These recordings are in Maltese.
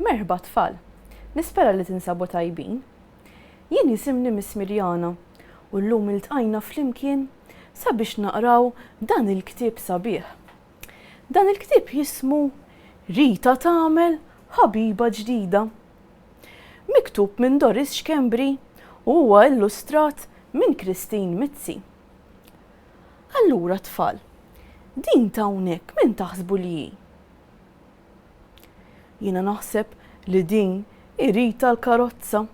Merħba tfal, nispera li tinsabu tajbin. Jien jisimni Miss Mirjana u llum iltqajna flimkien sabiex naqraw dan il-ktieb sabiħ. Dan il-ktieb jismu Rita tagħmel ħabiba ġdida. Miktub minn Doris Xkembri u huwa illustrat minn Christine Mizzi. Allura tfal, din ta' hawnhekk min taħsbu li hi? Jiena naħseb li din Rita l-karozza.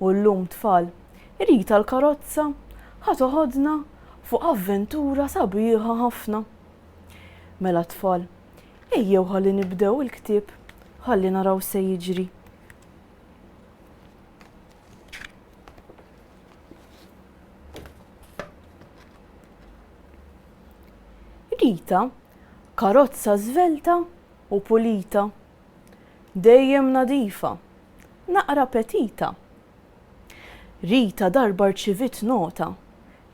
U llum tfal, Rita l-karozza ħatoħodna fuq avventura sabiħa ħafna. Mela tfal, ejjew ħalli nibdew il-ktieb, ħalli naraw se jiġri. Rita, karozza żvelta u pulita, dejjem nadifa, naqra petita. Rita darba rċivit nota,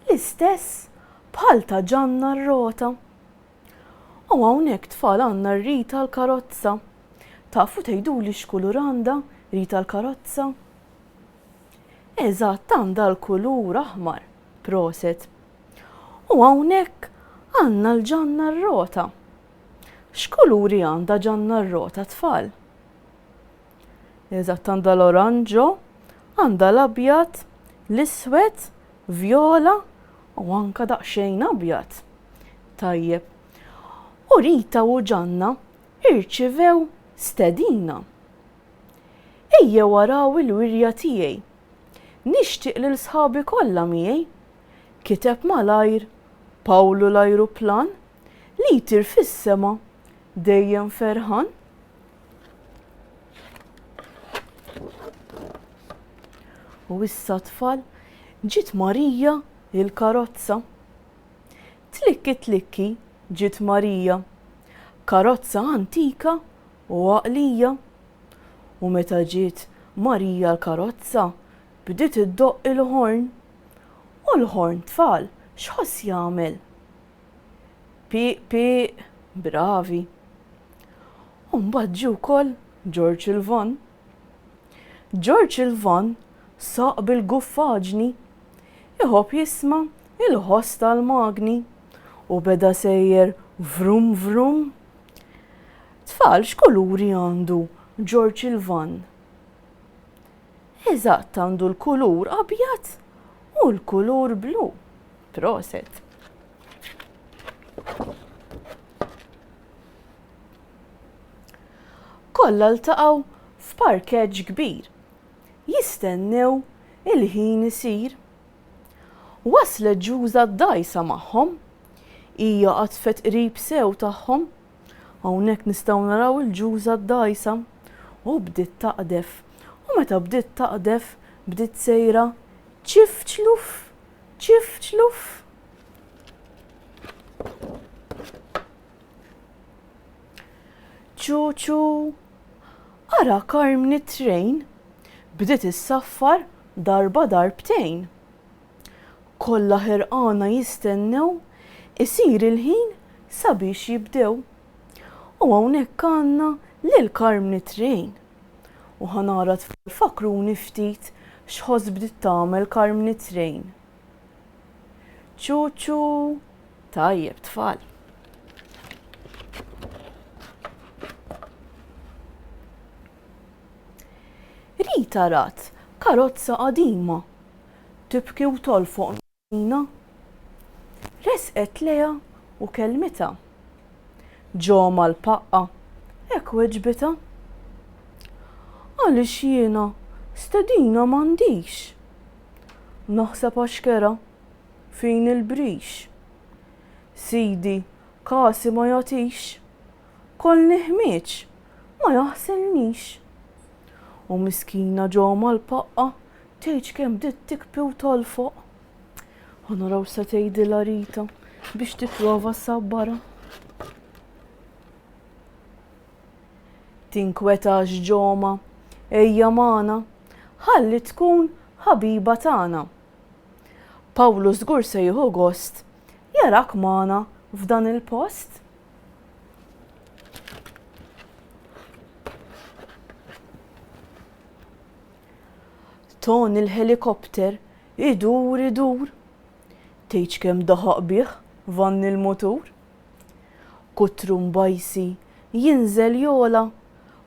l-istess bħal ta' Ġanna r-rota. U hawnhekk tfal għandna Rita l-karozza. Tafu tgħiduli x'kulur għandha Rita l-karozza? Eżatt għandha l-kulur aħmar, proset. U hawnhekk għandna l-Ġanna r-rota. X'kuluri għandha Ġanna r-rota tfal? Eżatt għandha l-oranġo, għandha l-abjad, l-iswed, vjola u anke daqsxejn abjad. Tajjeb. U Rita u Ġanna irċivew stedina. Ejjew waraw il-wirja tiegħi. Nixtieq lil sħabi kollha miegħi. Kiteb malajr Pawlu l-ajruplan li jtir fis-sema dejjem ferħan. U issa tfal ġiet Marija il-karozza. Tlikki tlikki ġiet Marija, karozza antika u għaqlija. U meta ġiet Marija l-karozza bdiet iddoqq il-ħorn. U l-ħorn tfal x'ħoss jagħmel? Piq piq, bravi. U mbagħad ġie wkoll George il-Van. George il-Van saq bil-guffaġni, iħobb jisma' il-ħoss tal-magni u beda sejjer vrum vrum. Tfal x'kuluri għandu George il-Van? Eżatt għandu l-kulur abjad u l-kulur blu. Proset. Kollha ltaqgħu f'parkeġġ kbir. Jistennew il-ħin isir. Waslet ġuża d-dajsa magħhom. Hija qatfet qrib sew tagħhom. Hawnhekk nistgħu naraw il-ġuża d-dajsa u bdiet taqdef. U meta bdiet taqdef bdiet sejra ċif ċluf, ċif ċluf. ċu ċu, ara karmni trejn, bdiet issaffar darba darbtejn. Kollha ħerqana jistennew isir il-ħin sabiex jibdew. U hawnhekk għandna lil karmni trejn. U ħanara tfal fakruni ftit x'ħoss bdiet tagħmel karmni trejn. ċu ċu, tajjeb tfal. Rita rat karozza qadima, tibki u tolfoq mina. Resqet leha u kelmita. Ġoma l-paqqa, hekk weġbita. Għaliex jiena stedina m'għandix. Naħseb għaxkera fejn il-brix. Sidi kasi ma jagħtix, kolli ħmieġ ma jaħselnix. U miskina ġoma l-paqqa tgħid kemm bdiet tikbi u tolfoq. Naraw se tgħidilha Rita biex tipprova ssabbara. Tinkwetax ġoma, ejja magħna, ħalli tkun ħabiba tagħna. Pawlu żgur se jieħu gost jarak magħna f'dan il-post. ton il-helikopter idur idur. Tgħid kemm daħaq bih van il-motur. Kutru mbajsi jinżel jola,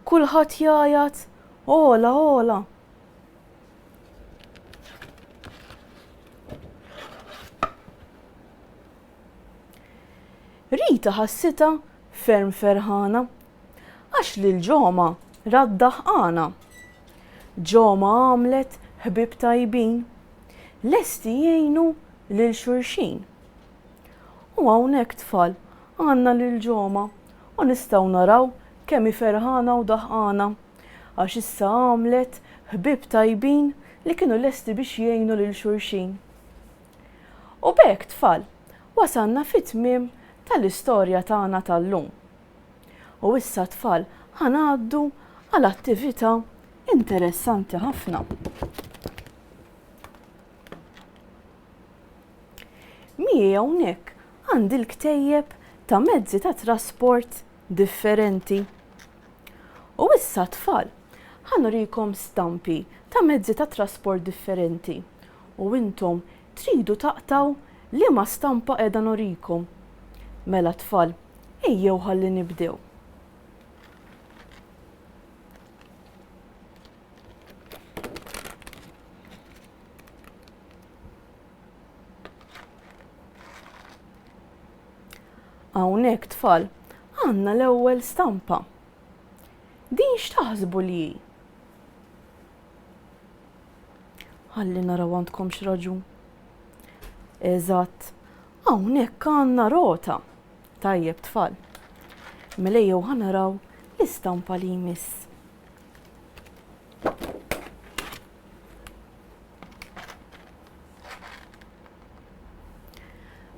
kulħadd jgħajat ola ola. Rita ħassita ferm ferħana, għax lil ġoma raddaħqana. Ġoma għamlet ħbib tajbin, lesti jgħinu lil xulxin. U hawnhekk tfal għandna lil ġoma u nistgħu naraw kemm hi ferħana u daħqana għax issa għamlet ħbib tajbin li kienu lesti biex jgħinu lil xulxin. U b'hekk tfal wasalna fit-tmiem tal-istorja tagħna tal-lum. U issa tfal ħanaddu għal attività interessanti ħafna. Miegħi hawnhekk għandi l-ktejjeb ta' mezzi ta' trasport differenti. U issa tfal ħanurikom stampi ta' mezzi ta' trasport differenti. U intom tridu taqtaw liema stampa qiegħda nurikom. Mela tfal, ejjew ħalli nibdew. Hawnhekk tfal, għandna l-ewwel stampa. Din x'taħsbu li hi? Ħalli naraw għandkom x'raġun. Eżatt, hawnhekk għandna rota. Tajjeb tfal, mela ejjew ħanaraw l-istampa li jmiss.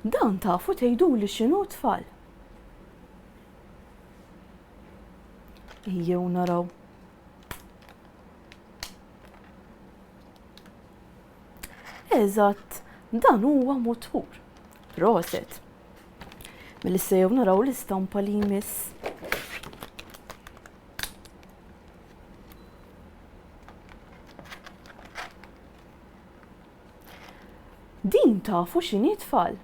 Dan tafu tgħiduli x'inhu tfal? Ejjew naraw. Eżatt, dan huwa motur. Proset. Mill-issa jew naraw l-istampa li jmiss. Din tafu x'inhi tfal?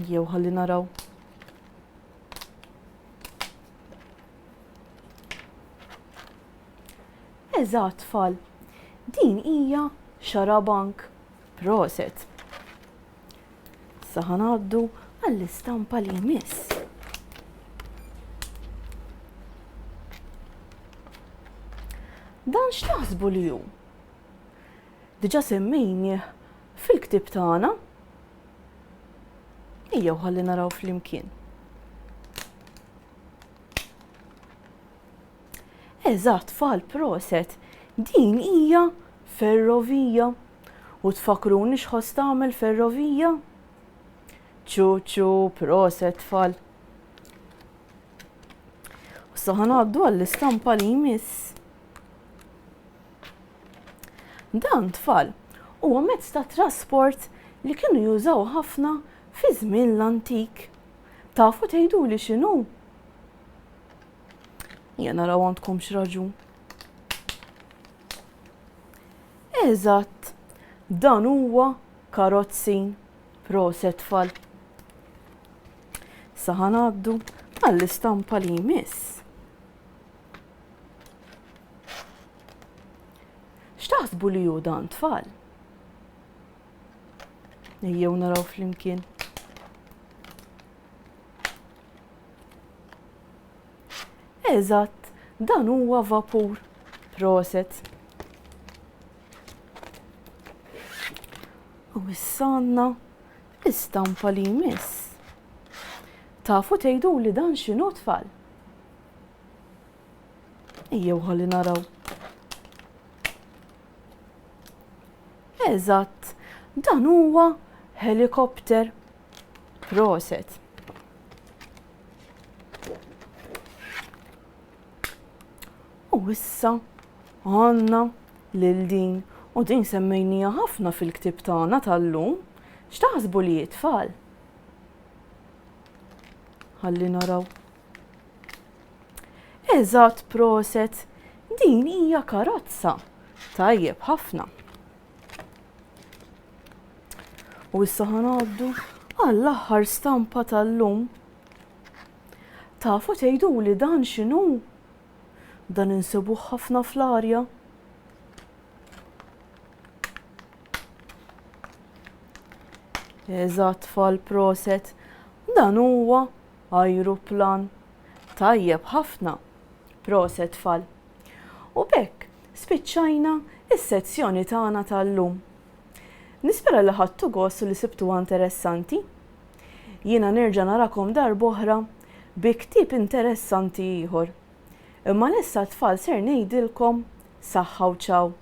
Jew ħalli naraw. Eżatt tfal, din hija xarabank. Proset. Ħanaddu għall-istampa li jmiss. Dan x'taħsbu li hu? Diġà semmejnieh fil-ktieb tagħna. Ejjew ħalli naraw flimkien. Eżatt tfal proset, din hija ferrovija. U tfakruni x'ħoss tagħmel ferrovija? Ċu, proset tfal. Issa ħanaddu għall-istampa li jmiss. Dan tfal huwa mezz ta' trasport li kienu jużaw ħafna fi żmien l-antik. Tafu tgħiduli x'inhu? Jien naraw għandkom x'raġun. Eżatt, dan huwa karozzin. Proset tfal. Issa ħanaddu għall-istampa li jmiss. X'taħsbu li hu dan tfal? Ejjew naraw flimkien. Eżatt, dan huwa vapur. Proset. U issa għandna l-istampa li jmiss. Tafu tgħiduli dan x'inhu tfal? Ejjew ħalli naraw. Eżatt, dan huwa helikopter. Proset. U issa għandna lil din u din semmejnija ħafna fil-ktieb tagħna tal-lum. X'taħsbu li tfal? Ħalli naraw. Eżatt proset, din hija karozza. Tajjeb ħafna. U issa ħanaddu għall-aħħar stampa tal-lum. Tafu tgħiduli dan x'inhu? Dan insibuh ħafna fl-arja. Eżatt tfal proset, dan huwa ajruplan. Tajjeb ħafna, proset tfal. U bekk spiċċajna is-sezzjoni tagħna tal-lum. Nispera li ħadtu gost li sibtuha interessanti. Jiena nerġa' narakom darb'oħra bi ktieb interessanti ieħor. Imma issa tfal ser ngħidilkom saħħa u ċaw.